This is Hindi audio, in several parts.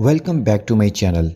Welcome back to my channel.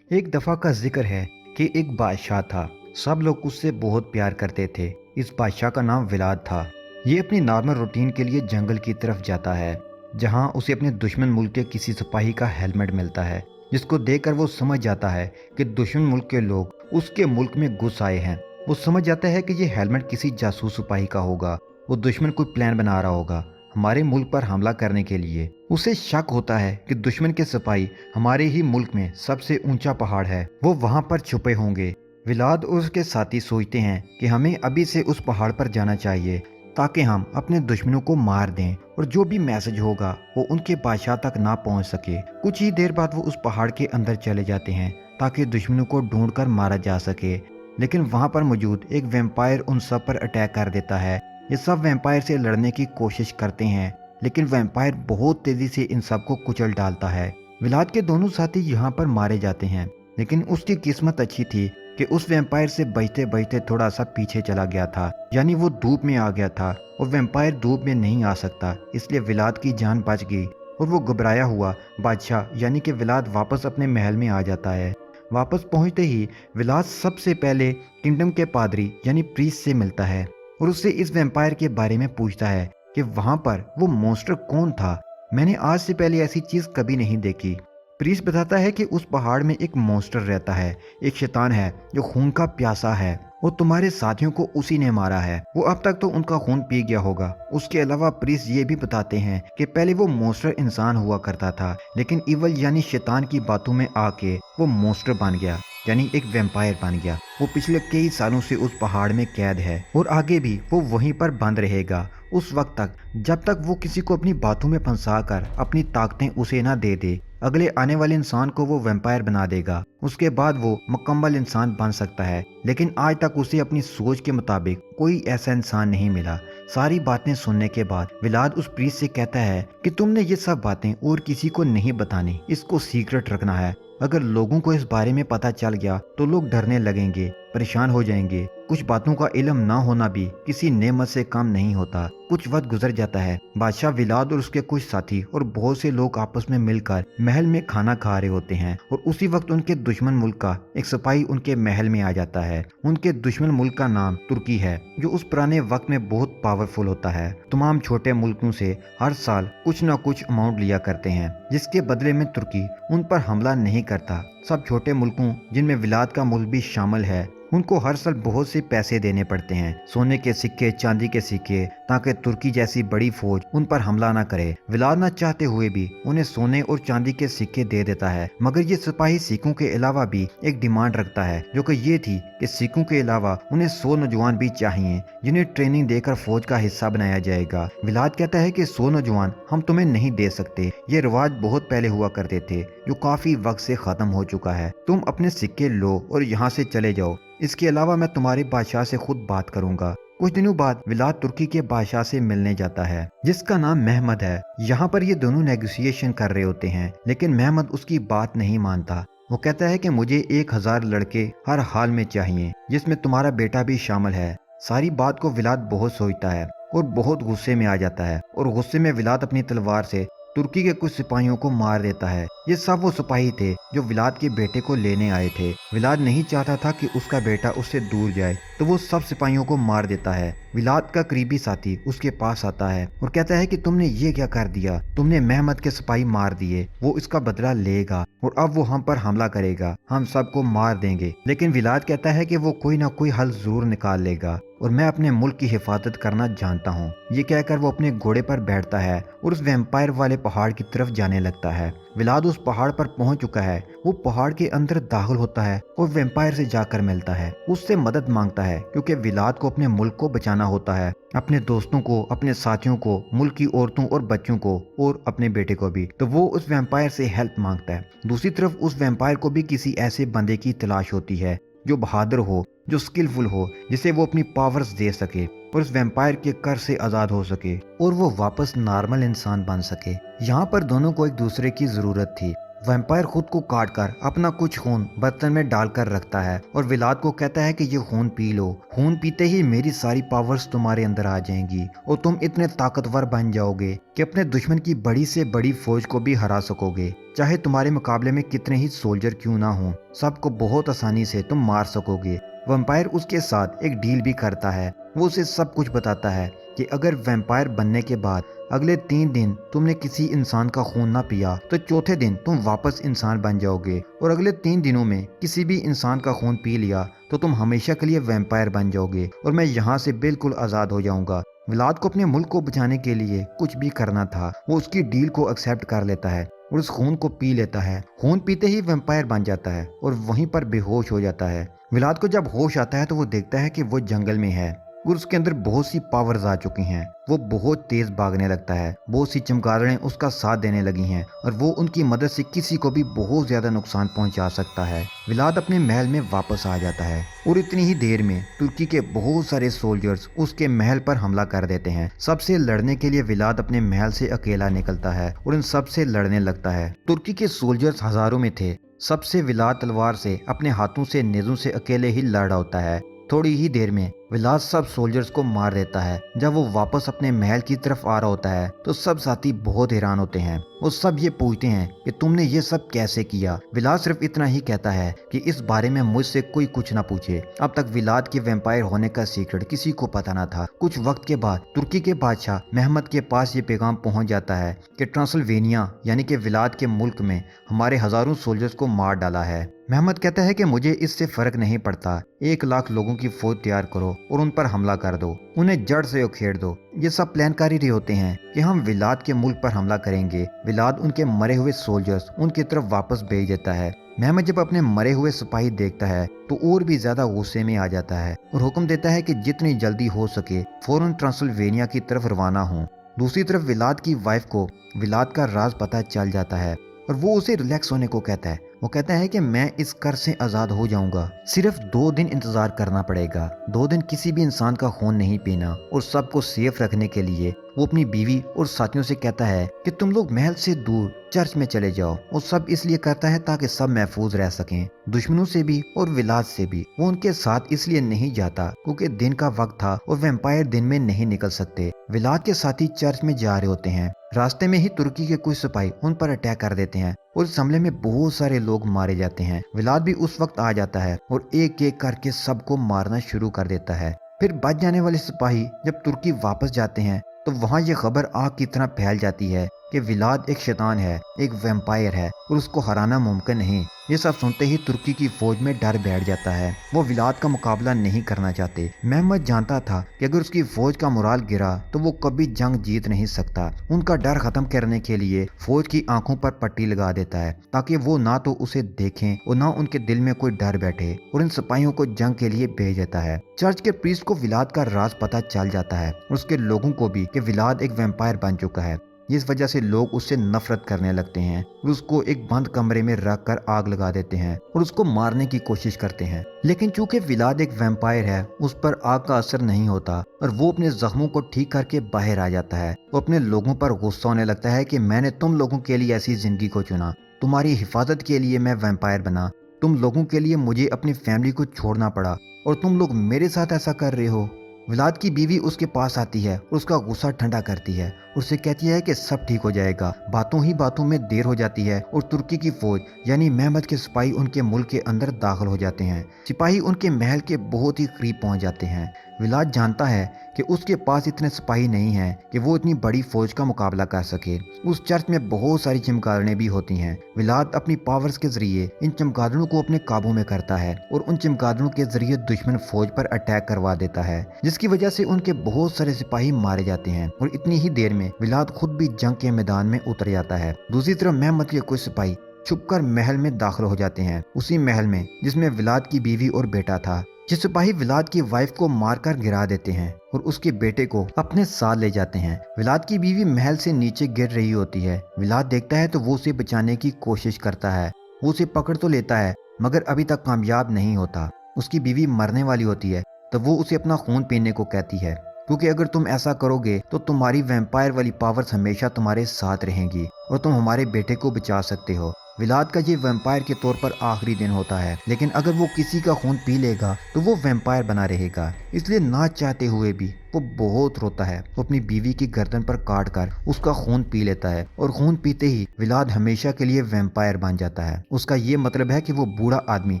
एक दफ़ा का जिक्र है कि एक बादशाह था। सब लोग उससे बहुत प्यार करते थे। इस बादशाह का नाम विलाद था। ये अपनी नॉर्मल रूटीन के लिए जंगल की तरफ जाता है, जहां उसे अपने दुश्मन मुल्क के किसी सिपाही का हेलमेट मिलता है, जिसको देखकर वो समझ जाता है कि दुश्मन मुल्क के लोग उसके मुल्क में घुस आए हैं। वो समझ जाता है कि ये हेलमेट किसी जासूस सिपाही का होगा। वो दुश्मन कोई प्लान बना रहा होगा हमारे मुल्क पर हमला करने के लिए। उसे शक होता है कि दुश्मन के सिपाही हमारे ही मुल्क में सबसे ऊंचा पहाड़ है, वो वहां पर छुपे होंगे। विलाद और उसके साथी सोचते हैं कि हमें अभी से उस पहाड़ पर जाना चाहिए ताकि हम अपने दुश्मनों को मार दें और जो भी मैसेज होगा वो उनके बादशाह तक ना पहुंच सके। कुछ ही देर बाद वो उस पहाड़ के अंदर चले जाते हैं ताकि दुश्मनों को ढूंढकर मारा जा सके। लेकिन वहां पर मौजूद एक वैम्पायर उन सब पर अटैक कर देता है। ये सब वैम्पायर से लड़ने की कोशिश करते हैं, लेकिन वैम्पायर बहुत तेजी से इन सबको कुचल डालता है। विलाद के दोनों साथी यहाँ पर मारे जाते हैं, लेकिन उसकी किस्मत अच्छी थी कि उस वैम्पायर से बचते बचते थोड़ा सा पीछे चला गया था, यानी वो धूप में आ गया था और वैम्पायर धूप में नहीं आ सकता, इसलिए विलाद की जान बच गई और वो घबराया हुआ बादशाह यानी कि विलाद वापस अपने महल में आ जाता है। वापस पहुंचते ही विलाद सबसे पहले किंगडम के पादरी यानी प्रीस्ट से मिलता है और उससे इस वैम्पायर के बारे में पूछता है कि वहां पर वो मॉन्स्टर कौन था। मैंने आज से पहले ऐसी चीज कभी नहीं देखी। प्रीस्ट बताता है कि उस पहाड़ में एक मॉन्स्टर रहता है, एक शैतान है जो खून का प्यासा है और तुम्हारे साथियों को उसी ने मारा है। वो अब तक तो उनका खून पी गया होगा। उसके अलावा प्रीस्ट ये भी बताते हैं कि पहले वो मॉन्स्टर इंसान हुआ करता था, लेकिन इवल यानी शैतान की बातों में आके वो मॉन्स्टर बन गया, यानी एक वैम्पायर बन गया। वो पिछले कई सालों से उस पहाड़ में कैद है और आगे भी वो वहीं पर बंद रहेगा उस वक्त तक जब तक वो किसी को अपनी बातों में फंसा कर अपनी ताकतें उसे ना दे दे। अगले आने वाले इंसान को वो वैम्पायर बना देगा, उसके बाद वो मुकम्मल इंसान बन सकता है। लेकिन आज तक उसे अपनी सोच के मुताबिक कोई ऐसा इंसान नहीं मिला। सारी बातें सुनने के बाद विलाद उस प्रीस्ट से कहता है कि तुमने ये सब बातें और किसी को नहीं बतानी, इसको सीक्रेट रखना है। अगर लोगों को इस बारे में पता चल गया तो लोग डरने लगेंगे, परेशान हो जाएंगे। कुछ बातों का इल्म ना होना भी किसी नेमत से कम नहीं होता। कुछ वक्त गुजर जाता है। बादशाह विलाद और उसके कुछ साथी और बहुत से लोग आपस में मिलकर महल में खाना खा रहे होते हैं और उसी वक्त उनके दुश्मन मुल्क का एक सिपाही उनके महल में आ जाता है। उनके दुश्मन मुल्क का नाम तुर्की है, जो उस पुराने वक्त में बहुत पावरफुल होता है। तमाम छोटे मुल्कों से हर साल कुछ न कुछ अमाउंट लिया करते हैं, जिसके बदले में तुर्की उन पर हमला नहीं करता। सब छोटे मुल्कों जिनमें विलाद का मुल्क भी शामिल है, उनको हर साल बहुत से पैसे देने पड़ते हैं, सोने के सिक्के, चांदी के सिक्के, ताकि तुर्की जैसी बड़ी फौज उन पर हमला ना करे। विलाद न चाहते हुए भी उन्हें सोने और चांदी के सिक्के दे देता है, मगर ये सिपाही सिक्कों के अलावा भी एक डिमांड रखता है, जो कि ये थी कि सिक्कों के अलावा उन्हें 100 नौजवान भी चाहिए, जिन्हें ट्रेनिंग देकर फौज का हिस्सा बनाया जाएगा। विलाद कहता है कि 100 नौजवान हम तुम्हें नहीं दे सकते, ये रिवाज बहुत पहले हुआ करते थे, जो काफी वक्त से खत्म हो चुका है। तुम अपने सिक्के लो और यहाँ से चले जाओ। इसके अलावा मैं तुम्हारे बादशाह से खुद बात करूंगा। कुछ दिनों बाद विलाद तुर्की के बादशाह से मिलने जाता है, जिसका नाम महमद है। यहाँ पर ये दोनों नेगोशिएशन कर रहे होते हैं, लेकिन महमद उसकी बात नहीं मानता। वो कहता है कि मुझे 1000 लड़के हर हाल में चाहिए, जिसमें तुम्हारा बेटा भी शामिल है। सारी बात को विलाद बहुत सोचता है और बहुत गुस्से में आ जाता है और गुस्से में विलाद अपनी तलवार से तुर्की के कुछ सिपाहियों को मार देता है। ये सब वो सिपाही थे जो विलाद के बेटे को लेने आए थे। विलाद नहीं चाहता था कि उसका बेटा उससे दूर जाए, तो वो सब सिपाहियों को मार देता है। विलाद का करीबी साथी उसके पास आता है और कहता है कि तुमने ये क्या कर दिया, तुमने महमद के सिपाही मार दिए, वो इसका बदला लेगा और अब वो हम पर हमला करेगा, हम सबको मार देंगे। लेकिन विलाद कहता है कि वो कोई ना कोई हल जरूर निकाल लेगा और मैं अपने मुल्क की हिफाजत करना जानता हूँ। ये कहकर वो अपने घोड़े पर बैठता है और उस वैम्पायर वाले पहाड़ की तरफ जाने लगता है। विलाद उस पहाड़ पर पहुंच चुका है। वो पहाड़ के अंदर दाखिल होता है और वैम्पायर से जाकर मिलता है, उससे मदद मांगता है, क्योंकि विलाद को अपने मुल्क को बचाना होता है, अपने दोस्तों को, अपने साथियों को, मुल्क की औरतों और बच्चों को और अपने बेटे को भी। तो वो उस वैम्पायर से हेल्प मांगता है। दूसरी तरफ उस वैम्पायर को भी किसी ऐसे बंदे की तलाश होती है जो बहादुर हो, जो स्किलफुल हो, जिसे वो अपनी पावर्स दे सके और उस वैम्पायर के कर से आजाद हो सके और वो वापस नॉर्मल इंसान बन सके। यहाँ पर दोनों को एक दूसरे की जरूरत थी। वैम्पायर खुद को काट कर अपना कुछ खून बर्तन में डालकर रखता है और विलाद को कहता है कि ये खून पी लो। खून पीते ही मेरी सारी पावर्स तुम्हारे अंदर आ जाएंगी और तुम इतने ताकतवर बन जाओगे कि अपने दुश्मन की बड़ी से बड़ी फौज को भी हरा सकोगे। चाहे तुम्हारे मुकाबले में कितने ही सोल्जर क्यों ना हो, सबको बहुत आसानी से तुम मार सकोगे। वैम्पायर उसके साथ एक डील भी करता है। वो उसे सब कुछ बताता है कि अगर वैम्पायर बनने के बाद अगले 3 दिन तुमने किसी इंसान का खून ना पिया तो चौथे दिन तुम वापस इंसान बन जाओगे, और अगले 3 दिनों में किसी भी इंसान का खून पी लिया तो तुम हमेशा के लिए वैम्पायर बन जाओगे और मैं यहाँ से बिल्कुल आज़ाद हो जाऊंगा। विलाद को अपने मुल्क को बचाने के लिए कुछ भी करना था। वो उसकी डील को एक्सेप्ट कर लेता है और उस खून को पी लेता है। खून पीते ही वैम्पायर बन जाता है और वहीं पर बेहोश हो जाता है। विलाद को जब होश आता है तो वो देखता है कि वो जंगल में है और उसके अंदर बहुत सी पावर्स आ चुकी हैं। वो बहुत तेज भागने लगता है, बहुत सी चमगादड़ें उसका साथ देने लगी हैं और वो उनकी मदद से किसी को भी बहुत ज्यादा नुकसान पहुंचा सकता है। विलाद अपने महल में वापस आ जाता है और इतनी ही देर में तुर्की के बहुत सारे सोल्जर्स उसके महल पर हमला कर देते हैं। सबसे लड़ने के लिए विलाद अपने महल से अकेला निकलता है और इन सबसे लड़ने लगता है। तुर्की के सोल्जर्स हजारों में थे। सबसे विलाद तलवार से अपने हाथों से नेज़ों से अकेले ही लड़ रहा होता है। थोड़ी ही देर में विलाद सब सोल्जर्स को मार देता है। जब वो वापस अपने महल की तरफ आ रहा होता है तो सब साथी बहुत हैरान होते हैं। वो सब ये पूछते हैं कि तुमने ये सब कैसे किया। विलाद सिर्फ इतना ही कहता है कि इस बारे में मुझसे कोई कुछ ना पूछे। अब तक विलाद के वैम्पायर होने का सीक्रेट किसी को पता ना था। कुछ वक्त के बाद तुर्की के बादशाह मेहमद के पास ये पैगाम पहुंच जाता है कि ट्रांसल्वेनिया यानी कि विलाद के मुल्क में हमारे हजारों सोल्जर्स को मार डाला है। मेहमद कहता है कि मुझे इससे फर्क नहीं पड़ता, 1 लाख लोगों की फौज तैयार करो और उन पर हमला कर दो, उन्हें जड़ से उखेड़ दो। ये सब प्लान कर ही रहे होते हैं कि हम विलाद के मुल्क पर हमला करेंगे। विलाद उनके मरे हुए सोल्जर्स उनकी तरफ वापस भेज देता है। मेहमद जब अपने मरे हुए सिपाही देखता है तो और भी ज्यादा गुस्से में आ जाता है और हुक्म देता है कि जितनी जल्दी हो सके फौरन ट्रांसल्वेनिया की तरफ रवाना हो। दूसरी तरफ विलाद की वाइफ को विलाद का राज पता चल जाता है और वो उसे रिलैक्स होने को कहता है। वो कहता है कि मैं इस कर से आज़ाद हो जाऊंगा, सिर्फ 2 दिन इंतजार करना पड़ेगा। 2 दिन किसी भी इंसान का खून नहीं पीना और सबको सेफ रखने के लिए वो अपनी बीवी और साथियों से कहता है कि तुम लोग महल से दूर चर्च में चले जाओ। वो सब इसलिए करता है ताकि सब महफूज रह सकें, दुश्मनों से भी और विलाद से भी। वो उनके साथ इसलिए नहीं जाता क्योंकि दिन का वक्त था और वैम्पायर दिन में नहीं निकल सकते। विलाद के साथी चर्च में जा रहे होते हैं। रास्ते में ही तुर्की के कुछ सिपाही उन पर अटैक कर देते हैं और इस हमले में बहुत सारे लोग मारे जाते हैं। विलाद भी उस वक्त आ जाता है और एक एक करके सबको मारना शुरू कर देता है। फिर बच जाने वाले सिपाही जब तुर्की वापस जाते हैं तो वहाँ ये खबर आग की तरह फैल जाती है कि विलाद एक शैतान है, एक वैम्पायर है और उसको हराना मुमकिन नहीं। ये सब सुनते ही तुर्की की फौज में डर बैठ जाता है। वो विलाद का मुकाबला नहीं करना चाहते। मेहमद जानता था कि अगर उसकी फौज का मोराल गिरा तो वो कभी जंग जीत नहीं सकता। उनका डर खत्म करने के लिए फौज की आंखों पर पट्टी लगा देता है ताकि वो ना तो उसे देखें और ना उनके दिल में कोई डर बैठे, और इन सिपाहियों को जंग के लिए भेज देता है। चर्च के प्रीस्ट को विलाद का राज पता चल जाता है और उसके लोगों को भी कि विलाद एक वैम्पायर बन चुका है। इस वजह से लोग उससे नफरत करने लगते हैं और उसको एक बंद कमरे में रखकर आग लगा देते हैं और उसको मारने की कोशिश करते हैं। लेकिन चूंकि विलाद एक वैम्पायर है, उस पर आग का असर नहीं होता और वो अपने जख्मों को ठीक करके बाहर आ जाता है। वो अपने लोगों पर गुस्सा होने लगता है कि मैंने तुम लोगों के लिए ऐसी जिंदगी को चुना, तुम्हारी हिफाजत के लिए मैं वैम्पायर बना, तुम लोगों के लिए मुझे अपनी फैमिली को छोड़ना पड़ा और तुम लोग मेरे साथ ऐसा कर रहे हो। विलाद की बीवी उसके पास आती है और उसका गुस्सा ठंडा करती है, उससे कहती है कि सब ठीक हो जाएगा। बातों ही बातों में देर हो जाती है और तुर्की की फौज यानी मेहमद के सिपाही उनके मुल्क के अंदर दाखिल हो जाते हैं। सिपाही उनके महल के बहुत ही करीब पहुंच जाते हैं। विलाद जानता है कि उसके पास इतने सिपाही नहीं हैं कि वो इतनी बड़ी फौज का मुकाबला कर सके। उस चर्च में बहुत सारी चमगादड़ें भी होती हैं। विलाद अपनी पावर्स के जरिए इन चमगादड़ों को अपने काबू में करता है और उन चमगादड़ों के जरिए दुश्मन फौज पर अटैक करवा देता है, जिसकी वजह से उनके बहुत सारे सिपाही मारे जाते हैं और इतनी ही देर में विलाद खुद भी जंग के मैदान में उतर जाता है। दूसरी तरफ मेहमद के कुछ सिपाही छुपकर महल में दाखिल हो जाते हैं, उसी महल में जिसमें विलाद की बीवी और बेटा था। ये सिपाही विलाद की वाइफ को मारकर गिरा देते हैं और उसके बेटे को अपने साथ ले जाते हैं। विलाद की बीवी महल से नीचे गिर रही होती है। विलाद देखता है तो वो उसे बचाने की कोशिश करता है। वो उसे पकड़ तो लेता है मगर अभी तक कामयाब नहीं होता। उसकी बीवी मरने वाली होती है तो वो उसे अपना खून पीने को कहती है, क्योंकि अगर तुम ऐसा करोगे तो तुम्हारी वैम्पायर वाली पावर्स हमेशा तुम्हारे साथ रहेंगी और तुम हमारे बेटे को बचा सकते हो। विलाद का ये वैम्पायर के तौर पर आखिरी दिन होता है, लेकिन अगर वो किसी का खून पी लेगा तो वो वैम्पायर बना रहेगा। इसलिए ना चाहते हुए भी वो बहुत रोता है। वो अपनी बीवी की गर्दन पर काट कर उसका खून पी लेता है और खून पीते ही विलाद हमेशा के लिए वैम्पायर बन जाता है। उसका ये मतलब है कि वो बूढ़ा आदमी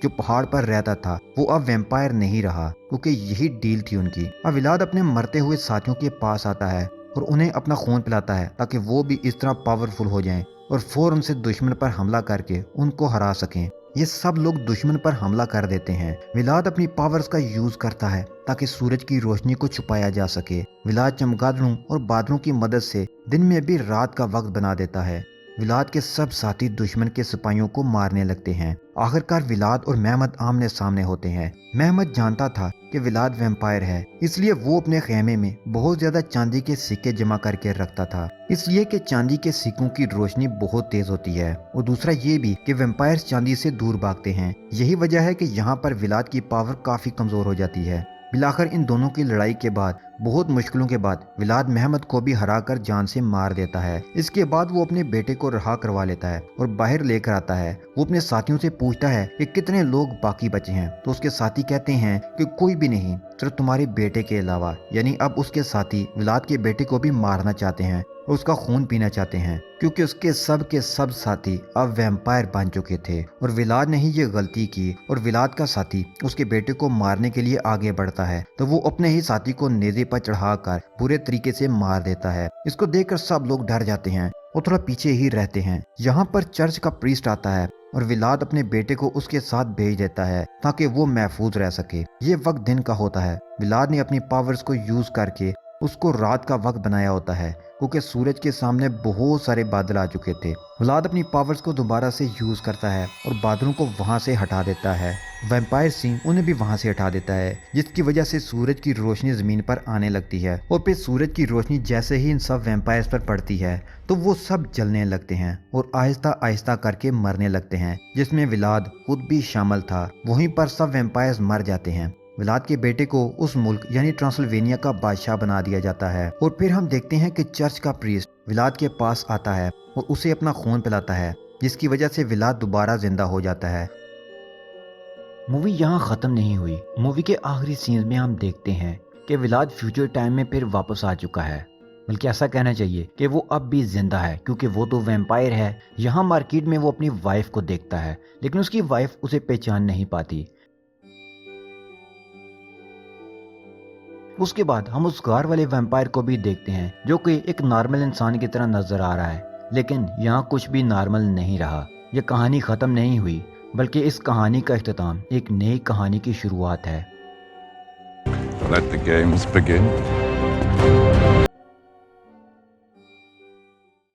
जो पहाड़ पर रहता था वो अब वैम्पायर नहीं रहा, क्योंकि यही डील थी उनकी। अब विलाद अपने मरते हुए साथियों के पास आता है और उन्हें अपना खून पिलाता है ताकि वो भी इस तरह पावरफुल हो जाएं और फौरन से दुश्मन पर हमला करके उनको हरा सकें। ये सब लोग दुश्मन पर हमला कर देते हैं। विलाद अपनी पावर्स का यूज करता है ताकि सूरज की रोशनी को छुपाया जा सके। विलाद चमगादड़ों और बादलों की मदद से दिन में भी रात का वक्त बना देता है। विलाद के सब साथी दुश्मन के सिपाहियों को मारने लगते हैं। आखिरकार विलाद और मेहमद आमने सामने होते हैं। मेहमद जानता था कि विलाद वैम्पायर है, इसलिए वो अपने खेमे में बहुत ज्यादा चांदी के सिक्के जमा करके रखता था, इसलिए कि चांदी के सिक्कों की रोशनी बहुत तेज होती है। और दूसरा ये भी कि वैम्पायर्स चांदी से दूर भागते हैं। यही वजह है कि यहाँ पर विलाद की पावर काफी कमजोर हो जाती है। बिलाखिर इन दोनों की लड़ाई के बाद बहुत मुश्किलों के बाद विलाद मेहमद को भी हराकर जान से मार देता है। इसके बाद वो अपने बेटे को रिहा करवा लेता है और बाहर लेकर आता है। वो अपने साथियों से पूछता है कि कितने लोग बाकी बचे हैं, तो उसके साथी कहते हैं कि कोई भी नहीं, सिर्फ तुम्हारे बेटे के अलावा। यानी अब उसके साथी विलाद के बेटे को भी मारना चाहते हैं और उसका खून पीना चाहते हैं, क्योंकि उसके सब साथी अब वैम्पायर बन चुके थे और विलाद ने ही ये गलती की। और विलाद का साथी उसके बेटे को मारने के लिए आगे बढ़ता है तो वो अपने ही साथी को नेज़े पर चढ़ाकर बुरे तरीके से मार देता है। इसको देखकर सब लोग डर जाते हैं और थोड़ा पीछे ही रहते हैं। यहाँ पर चर्च का प्रीस्ट आता है और विलाद अपने बेटे को उसके साथ भेज देता है ताकि वो महफूज रह सके। ये वक्त दिन का होता है। विलाद ने अपनी पावर्स को यूज करके उसको रात का वक्त बनाया होता है, क्योंकि सूरज के सामने बहुत सारे बादल आ चुके थे। विलाद अपनी पावर्स को दोबारा से यूज करता है और बादलों को वहां से हटा देता है। वैम्पायर सिंह उन्हें भी वहां से हटा देता है, जिसकी वजह से सूरज की रोशनी जमीन पर आने लगती है। और फिर सूरज की रोशनी जैसे ही इन सब वैम्पायर्स पर पड़ती है तो वो सब जलने लगते हैं और आहिस्ता आहिस्ता करके मरने लगते हैं, जिसमें विलाद खुद भी शामिल था। वहीं पर सब वैम्पायर्स मर जाते हैं। विलाद के बेटे को उस मुल्क यानी ट्रांसिल्वेनिया का बादशाह बना दिया जाता है। और फिर हम देखते हैं कि चर्च का प्रीस्ट विलाद के पास आता है और उसे अपना खून पिलाता है, जिसकी वजह से विलाद दोबारा जिंदा हो जाता है। मूवी यहाँ खत्म नहीं हुई। मूवी के आखिरी सीन में हम देखते हैं कि विलाद फ्यूचर टाइम में फिर वापस आ चुका है, बल्कि ऐसा कहना चाहिए कि वो अब भी जिंदा है, क्योंकि वो तो वैम्पायर है। यहाँ मार्केट में वो अपनी वाइफ को देखता है, लेकिन उसकी वाइफ उसे पहचान नहीं पाती। उसके बाद हम उस गार वाले वैम्पायर को भी देखते हैं, जो कि एक नॉर्मल इंसान की तरह नजर आ रहा है, लेकिन यहाँ कुछ भी नॉर्मल नहीं रहा। यह कहानी खत्म नहीं हुई, बल्कि इस कहानी का इख्तिताम एक नई कहानी की शुरुआत है। Let the games begin.